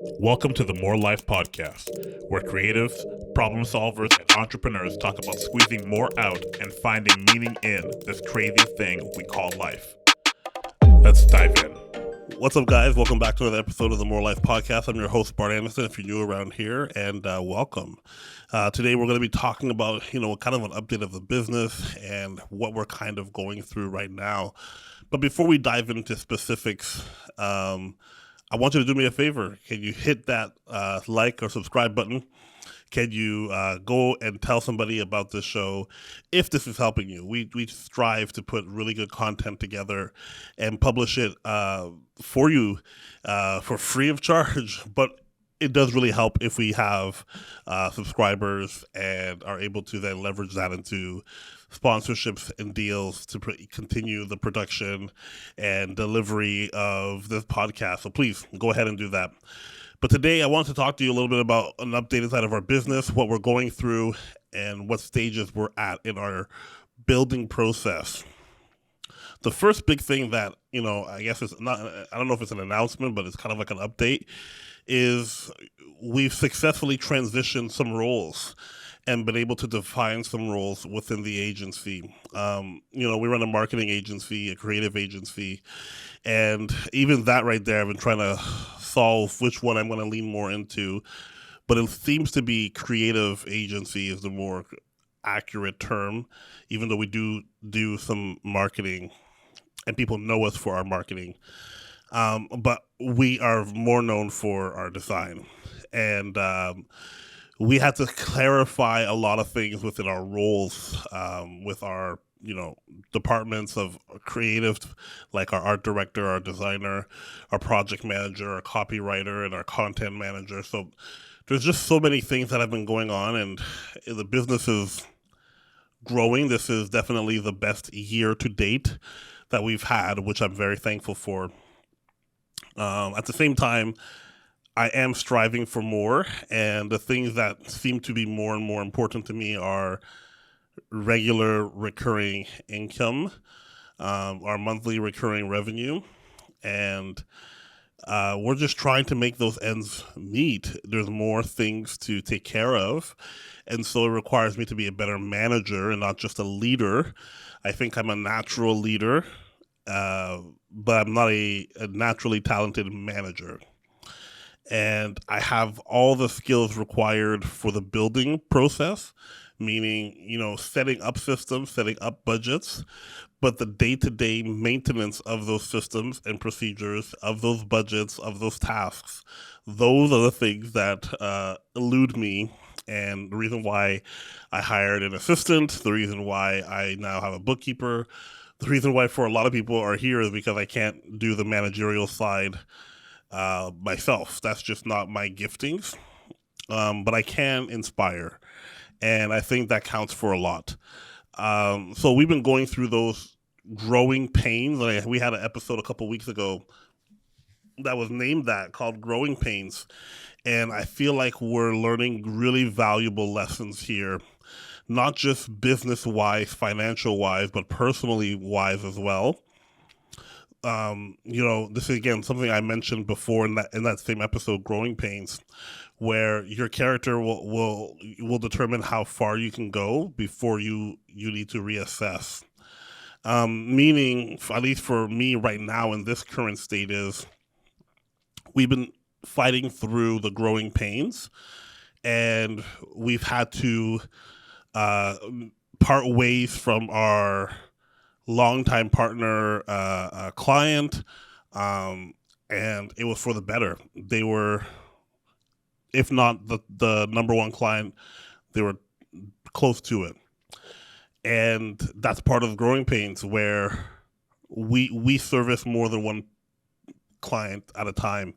Welcome to the More Life Podcast, where creatives, problem solvers, and entrepreneurs talk about squeezing more out and finding meaning in this crazy thing we call life. Let's dive in. What's up, guys? Welcome back to another episode of the More Life Podcast. I'm your host, Bart Anderson, if you're new around here, and welcome. Today, we're going to be talking about, kind of an update of the business and what we're kind of going through right now. But before we dive into specifics, I want you to do me a favor. Can you hit that like or subscribe button? Can you go and tell somebody about this show if this is helping you? We strive to put really good content together and publish it for you for free of charge, but it does really help if we have subscribers and are able to then leverage that into sponsorships and deals to continue the production and delivery of this podcast. So please go ahead and do that. But today I want to talk to you a little bit about an update inside of our business, what we're going through, and what stages we're at in our building process. The first big thing that, I guess it's not, I don't know if it's an announcement, but it's kind of like an update, is we've successfully transitioned some roles and been able to define some roles within the agency. We run a marketing agency, a creative agency, and even that right there, I've been trying to solve which one I'm going to lean more into, but it seems to be creative agency is the more accurate term, even though we do some marketing and people know us for our marketing. But we are more known for our design. And we had to clarify a lot of things within our roles, with our, departments of creative, like our art director, our designer, our project manager, our copywriter, and our content manager. So there's just so many things that have been going on, and the business is growing. This is definitely the best year to date that we've had, which I'm very thankful for. At the same time, I am striving for more, and the things that seem to be more and more important to me are regular recurring income, our monthly recurring revenue, and we're just trying to make those ends meet. There's more things to take care of, and so it requires me to be a better manager and not just a leader. I think I'm a natural leader, but I'm not a naturally talented manager. And I have all the skills required for the building process, meaning, setting up systems, setting up budgets, but the day-to-day maintenance of those systems and procedures, of those budgets, of those tasks, those are the things that elude me. And the reason why I hired an assistant, the reason why I now have a bookkeeper, the reason why for a lot of people are here is because I can't do the managerial side myself. That's just not my giftings, but I can inspire, and I think that counts for a lot. So we've been going through those growing pains. We had an episode a couple weeks ago that was named that, called Growing Pains, and I feel like we're learning really valuable lessons here, not just business-wise, financial-wise, but personally-wise as well. This is again something I mentioned before in that same episode, Growing Pains, where your character will determine how far you can go before you need to reassess. Meaning, at least for me right now in this current state, is we've been fighting through the growing pains, and we've had to part ways from our longtime partner, client, and it was for the better. They were, if not the number one client, they were close to it. And that's part of growing pains, where we service more than one client at a time.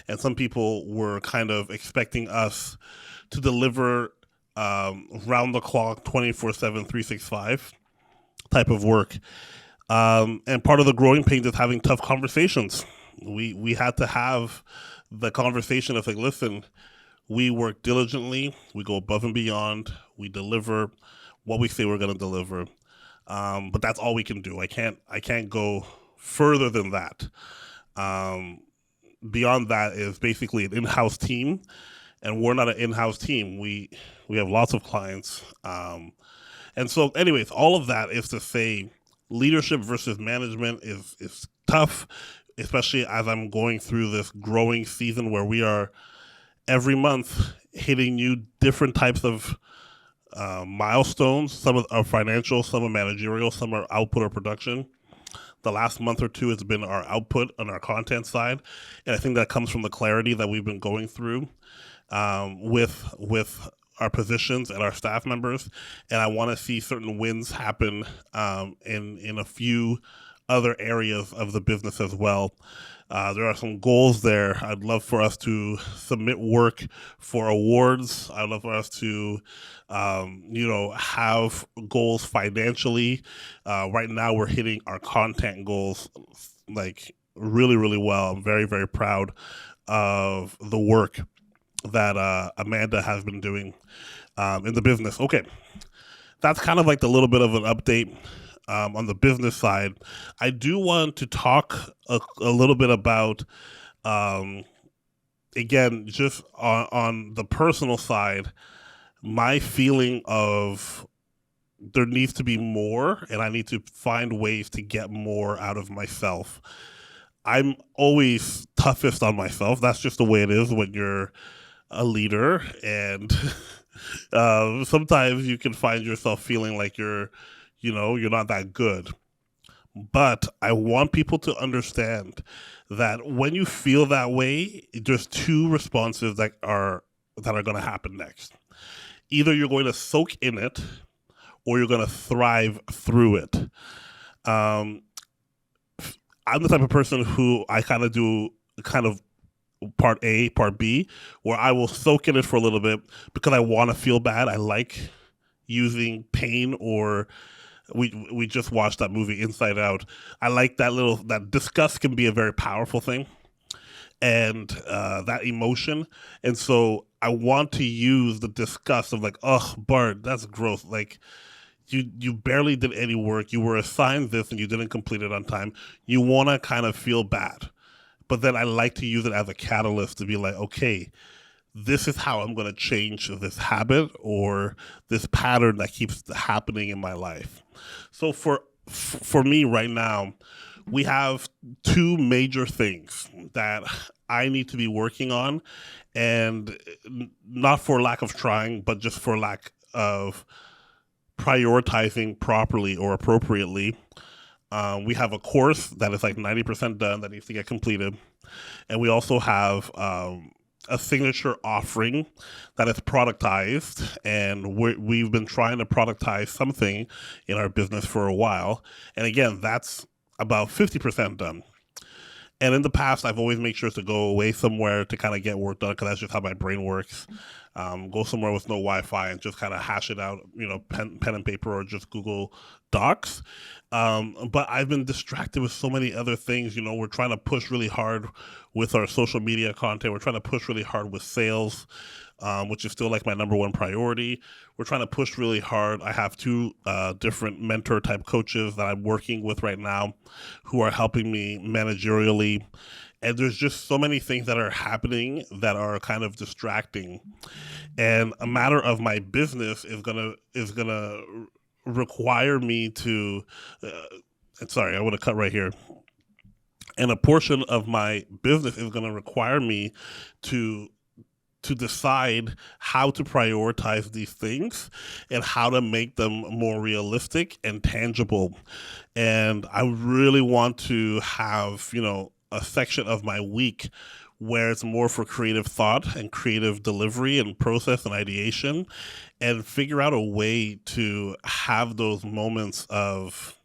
And some people were kind of expecting us to deliver round the clock, 24/7, 365 type of work. And part of the growing pains is having tough conversations. We had to have the conversation of like, listen, we work diligently, we go above and beyond, we deliver what we say we're going to deliver. But that's all we can do. I can't go further than that. beyond that is basically an in-house team, and we're not an in-house team. We have lots of clients, and so, anyways, all of that is to say, leadership versus management is tough, especially as I'm going through this growing season where we are every month hitting new different types of milestones. Some are financial, some are managerial, some are output or production. The last month or two has been our output on our content side, and I think that comes from the clarity that we've been going through with our positions and our staff members. And I want to see certain wins happen in a few other areas of the business as well. There are some goals there. I'd love for us to submit work for awards. I'd love for us to, have goals financially. Right now, we're hitting our content goals like really, really well. I'm very, very proud of the work that Amanda has been doing in the business. Okay, that's kind of like the little bit of an update on the business side. I do want to talk a little bit about, again, just on the personal side, my feeling of there needs to be more, and I need to find ways to get more out of myself. I'm always toughest on myself. That's just the way it is when you're a leader, and sometimes you can find yourself feeling like you're not that good. But I want people to understand that when you feel that way, there's two responses that are going to happen next. Either you're going to soak in it, or you're going to thrive through it. I'm the type of person who I kind of do part A, part B, where I will soak in it for a little bit because I want to feel bad. I like using pain, or we just watched that movie Inside Out. I like that disgust can be a very powerful thing, and that emotion. And so I want to use the disgust of like, oh, Bart, that's gross. Like, you barely did any work. You were assigned this and you didn't complete it on time. You want to kind of feel bad. But then I like to use it as a catalyst to be like, okay, this is how I'm going to change this habit or this pattern that keeps happening in my life. So for me right now, we have two major things that I need to be working on, and not for lack of trying, but just for lack of prioritizing properly or appropriately. We have a course that is like 90% done that needs to get completed. And we also have a signature offering that is productized. And we've been trying to productize something in our business for a while. And again, that's about 50% done. And in the past, I've always made sure to go away somewhere to kind of get work done, because that's just how my brain works. Go somewhere with no Wi-Fi and just kind of hash it out, pen and paper, or just Google Docs. But I've been distracted with so many other things. We're trying to push really hard with our social media content. We're trying to push really hard with sales, which is still like my number one priority. We're trying to push really hard. I have two different mentor type coaches that I'm working with right now who are helping me managerially. And there's just so many things that are happening that are kind of distracting. And a matter of my business is gonna require me to. Sorry, I want to cut right here. And a portion of my business is going to require me to decide how to prioritize these things and how to make them more realistic and tangible. And I really want to have, a section of my week where it's more for creative thought and creative delivery and process and ideation, and figure out a way to have those moments of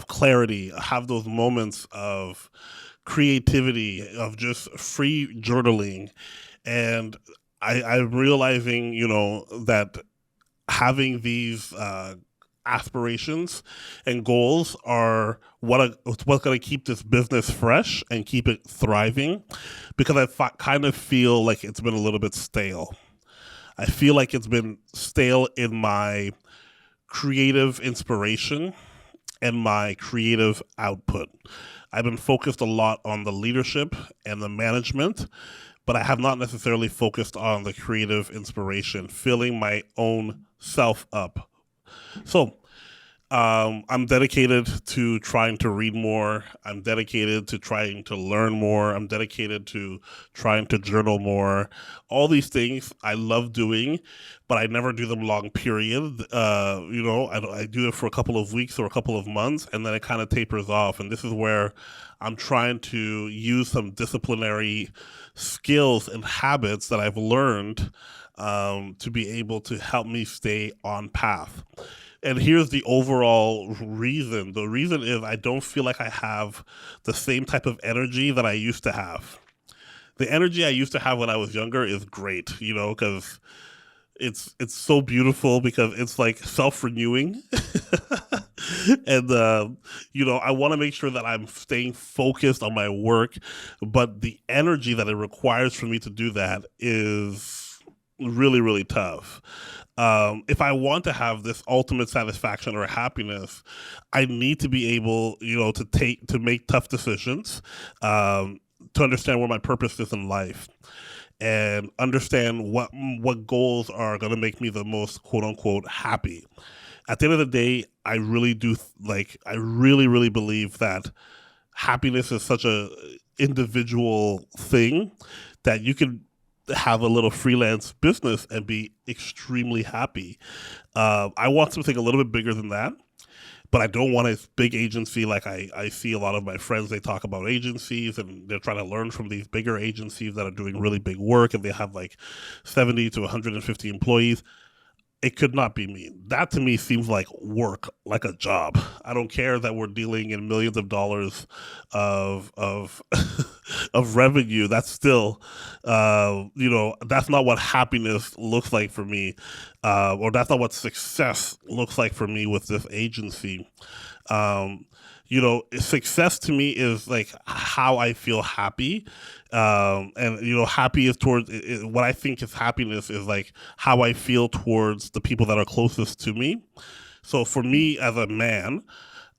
clarity, have those moments of creativity, of just free journaling. And I'm realizing, that having these aspirations and goals are what's going to keep this business fresh and keep it thriving, because I kind of feel like it's been a little bit stale. I feel like it's been stale in my creative inspiration and my creative output. I've been focused a lot on the leadership and the management, but I have not necessarily focused on the creative inspiration, filling my own self up. So I'm dedicated to trying to read more. I'm dedicated to trying to learn more. I'm dedicated to trying to journal more. All these things I love doing, but I never do them long period. I do it for a couple of weeks or a couple of months, and then it kind of tapers off. And this is where I'm trying to use some disciplinary skills and habits that I've learned to be able to help me stay on path. And here's the overall reason. The reason is I don't feel like I have the same type of energy that I used to have. The energy I used to have when I was younger is great, because it's so beautiful because it's like self-renewing. And, I want to make sure that I'm staying focused on my work, but the energy that it requires for me to do that is really, really tough. If I want to have this ultimate satisfaction or happiness, I need to be able, to make tough decisions, to understand where my purpose is in life, and understand what goals are going to make me the most quote unquote happy. At the end of the day, I really really believe that happiness is such a individual thing that you can have a little freelance business and be extremely happy. I want something a little bit bigger than that, but I don't want a big agency. Like I see a lot of my friends, they talk about agencies and they're trying to learn from these bigger agencies that are doing really big work and they have like 70 to 150 employees. It could not be me. That to me seems like work, like a job. I don't care that we're dealing in millions of dollars of of revenue. That's still, that's not what happiness looks like for me, or that's not what success looks like for me with this agency. Success to me is like how I feel happy. Happy is towards what I think is happiness is like how I feel towards the people that are closest to me. So for me as a man,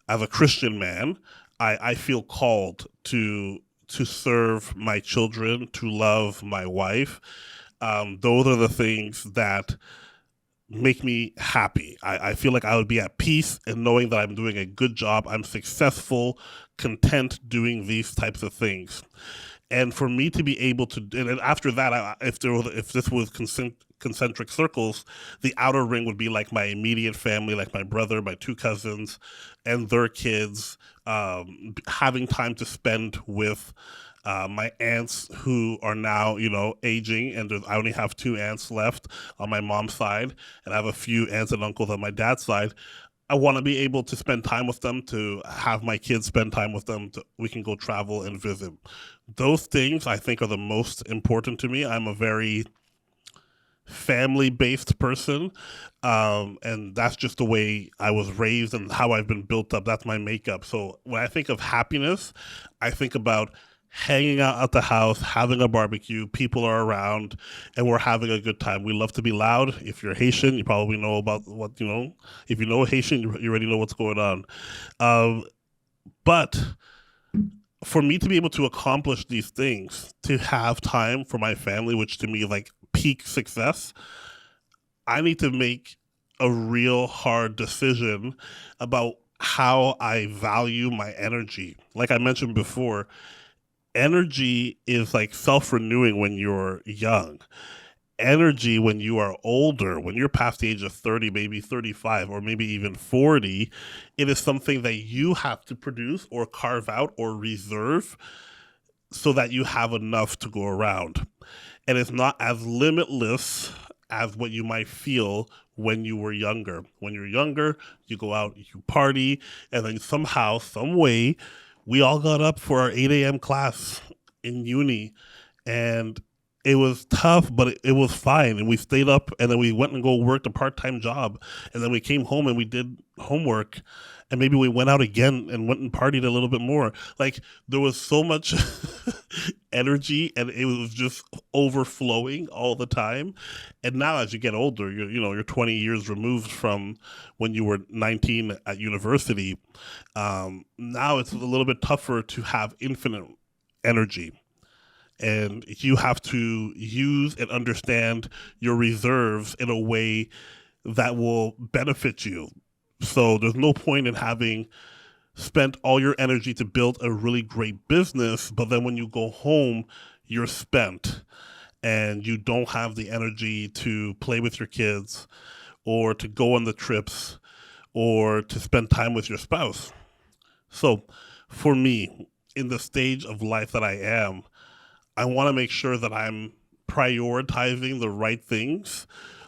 as a Christian man, I feel called to serve my children, to love my wife. Those are the things that make me happy. I feel like I would be at peace in knowing that I'm doing a good job. I'm successful, content doing these types of things. And for me to be able to, and after that, if this was concentric circles, the outer ring would be like my immediate family, like my brother, my two cousins, and their kids, having time to spend with my aunts who are now, aging, and I only have two aunts left on my mom's side, and I have a few aunts and uncles on my dad's side. I want to be able to spend time with them, to have my kids spend time with them. We can go travel and visit. Those things I think are the most important to me. I'm a very family-based person, and that's just the way I was raised and how I've been built up. That's my makeup. So when I think of happiness, I think about hanging out at the house, having a barbecue, people are around, and we're having a good time. We love to be loud. If you're Haitian, you probably know about if you know Haitian, you already know what's going on. But for me to be able to accomplish these things, to have time for my family, which to me is like peak success, I need to make a real hard decision about how I value my energy. Like I mentioned before, energy is like self-renewing when you're young. Energy when you are older, when you're past the age of 30, maybe 35, or maybe even 40, it is something that you have to produce or carve out or reserve so that you have enough to go around. And it's not as limitless as what you might feel when you were younger. When you're younger, you go out, you party, and then somehow, some way, we all got up for our 8 a.m. class in uni, and it was tough, but it was fine. And we stayed up, and then we went and go worked a part-time job. And then we came home and we did homework, and maybe we went out again and went and partied a little bit more. Like, there was so much energy, and it was just overflowing all the time. And now as you get older, you're 20 years removed from when you were 19 at university. Now it's a little bit tougher to have infinite energy, and you have to use and understand your reserves in a way that will benefit you. So there's no point in having spent all your energy to build a really great business, but then when you go home, you're spent and you don't have the energy to play with your kids or to go on the trips or to spend time with your spouse. So for me, in the stage of life that I am, I want to make sure that I'm prioritizing the right things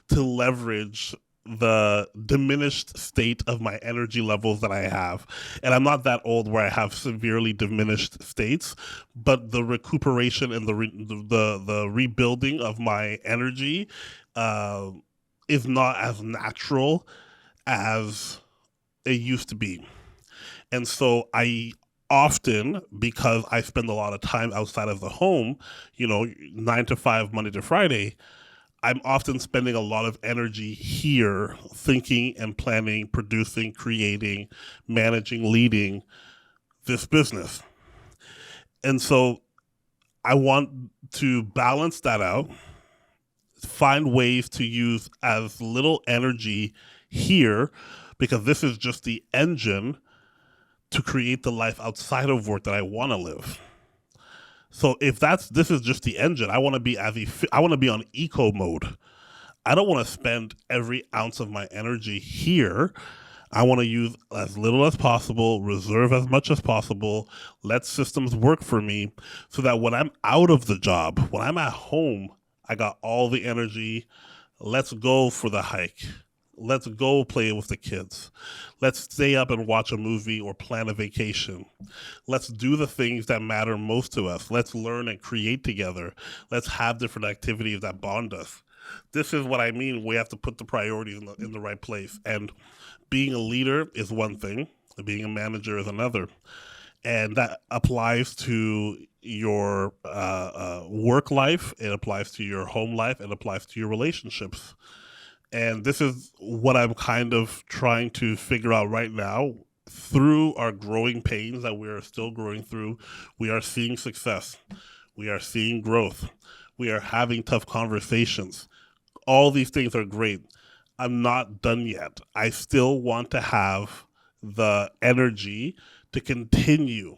to leverage the diminished state of my energy levels that I have. And I'm not that old where I have severely diminished states, but the recuperation and the rebuilding of my energy is not as natural as it used to be. And so I often, because I spend a lot of time outside of the home, 9 to 5, Monday to Friday, I'm often spending a lot of energy here thinking and planning, producing, creating, managing, leading this business. And so I want to balance that out, find ways to use as little energy here, because this is just the engine to create the life outside of work that I want to live. So if this is just the engine, I want to be on eco mode. I don't want to spend every ounce of my energy here. I want to use as little as possible, reserve as much as possible, let systems work for me so that when I'm out of the job, when I'm at home, I got all the energy. Let's go for the hike. Let's go play with the kids. Let's stay up and watch a movie or plan a vacation. Let's do the things that matter most to us. Let's learn and create together. Let's have different activities that bond us. This is what I mean. We have to put the priorities in the right place. And being a leader is one thing. Being a manager is another. And that applies to your work life. It applies to your home life. It applies to your relationships. And this is what I'm kind of trying to figure out right now. Through our growing pains that we are still growing through, we are seeing success. We are seeing growth. We are having tough conversations. All these things are great. I'm not done yet. I still want to have the energy to continue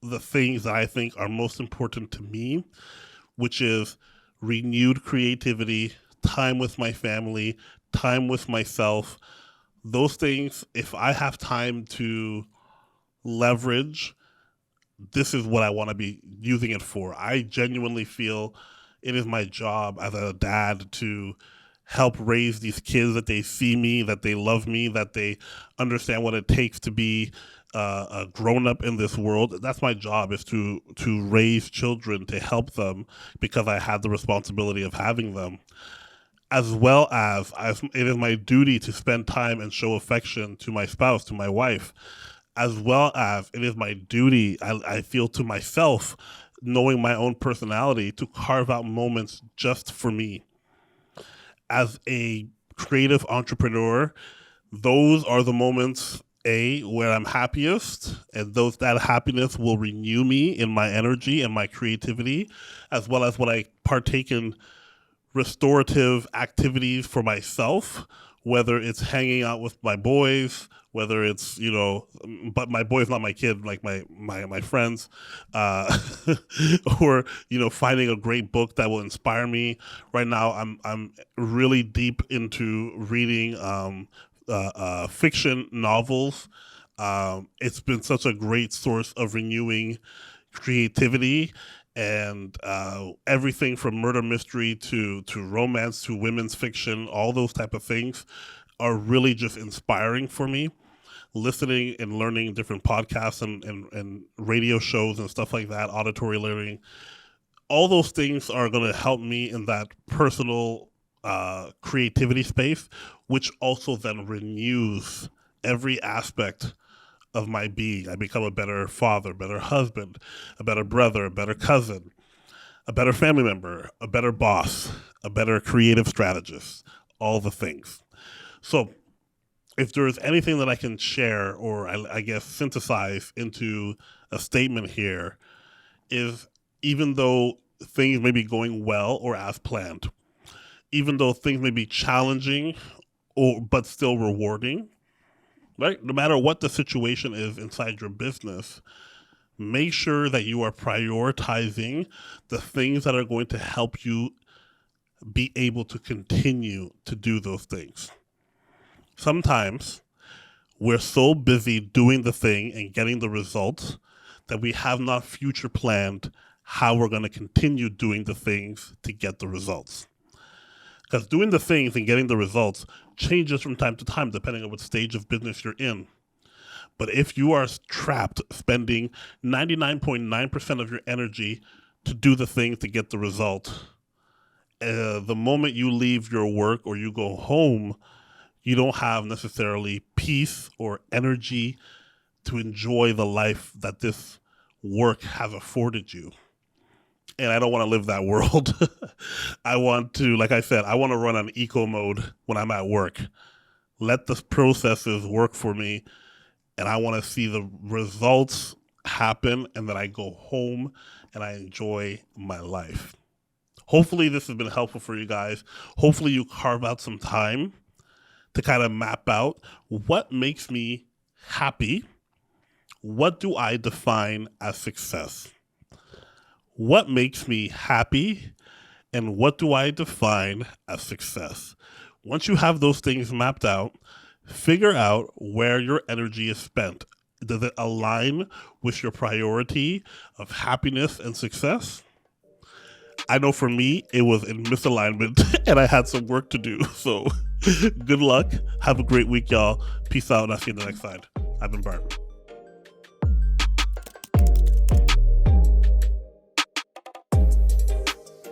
the things that I think are most important to me, which is renewed creativity, time with my family, time with myself. Those things, if I have time to leverage, this is what I want to be using it for. I genuinely feel it is my job as a dad to help raise these kids, that they see me, that they love me, that they understand what it takes to be a grown-up in this world. That's my job, is to raise children, to help them, because I have the responsibility of having them. As well as it is my duty to spend time and show affection to my spouse, to my wife, as well as it is my duty, I feel, to myself, knowing my own personality, to carve out moments just for me. As a creative entrepreneur, those are the moments, where I'm happiest, and that happiness will renew me in my energy and my creativity, as well as when I partake in restorative activities for myself, whether it's hanging out with my boys, whether it's, but my boy's not my kid, like my friends, or, finding a great book that will inspire me. Right now, I'm really deep into reading fiction novels. It's been such a great source of renewing creativity, and everything from murder mystery to romance to women's fiction, all those type of things are really just inspiring for me. Listening and learning different podcasts and radio shows and stuff like that, auditory learning, all those things are going to help me in that personal creativity space, which also then renews every aspect of my being. I become a better father, better husband, a better brother, a better cousin, a better family member, a better boss, a better creative strategist, all the things. So if there is anything that I can share or I guess synthesize into a statement here is, even though things may be going well or as planned, even though things may be challenging but still rewarding, right? No matter what the situation is inside your business, make sure that you are prioritizing the things that are going to help you be able to continue to do those things. Sometimes we're so busy doing the thing and getting the results that we have not future planned how we're going to continue doing the things to get the results. Because doing the things and getting the results changes from time to time depending on what stage of business you're in. But if you are trapped spending 99.9% of your energy to do the things to get the result, the moment you leave your work or you go home, you don't have necessarily peace or energy to enjoy the life that this work has afforded you. And I don't want to live that world. I want to, like I said, I want to run on eco mode when I'm at work. Let the processes work for me. And I want to see the results happen and then I go home and I enjoy my life. Hopefully this has been helpful for you guys. Hopefully you carve out some time to kind of map out what makes me happy. What do I define as success? What makes me happy and what do I define as success? Once you have those things mapped out, figure out where your energy is spent. Does it align with your priority of happiness and success? I know for me, it was in misalignment and I had some work to do. So good luck. Have a great week, y'all. Peace out and I'll see you on the next side. I've been Bart.